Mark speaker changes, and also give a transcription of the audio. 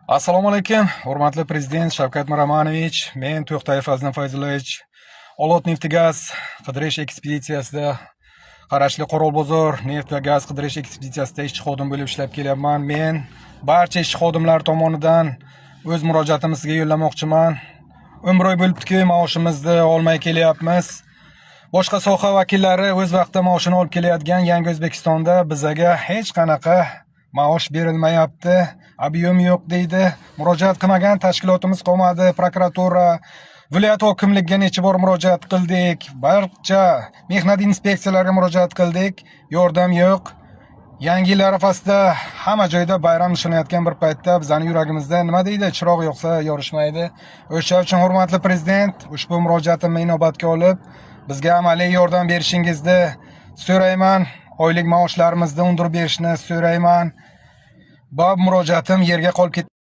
Speaker 1: Assalomu alaykum, hurmatli prezident Shavkat Miromonovich, men To'xtayev Fazlin Fayzulovich, Olot neft-gaz qidirish ekspeditsiyasida qarashli Qo'rg'onbozor neft va gaz qidirish ekspeditsiyasida ishchi xodim bo'lib ishlab kelyapman. Men barcha ishchi xodimlar tomonidan o'z murojaatimizni sizga yo'llamoqchiman. Umr oy bo'libdi-ku, maoshimizni olmay kelyapmiz. Boshqa soha vakillari o'z vaqtida maoshini olib kelayotgan Yangi O'zbekistonda bizaga hech qanaqa maosh berilmayapti, ob'yem yo'q deydi. Murojaat qilmagan tashkilotimiz qolmadi. Prokuratura, viloyat hokimligiga necha bor murojaat qildik. Barcha mehnat inspeksiyalariga murojaat qildik. Yordam yo'q. Yangi yil arafasida hamma joyda bayram nishonlayotgan bir paytda bizning yuragimizda nima deydi? Chiroq yo'qsa yorishmaydi. O'sha uchun hurmatli prezident, ushbu murojaatimni inobatga olib, bizga amaliy yordam berishingizni so'rayman. Oylik maoshlarimizni undirib berishni so'rayman. Bu murojaatim yerga qolib ketdi.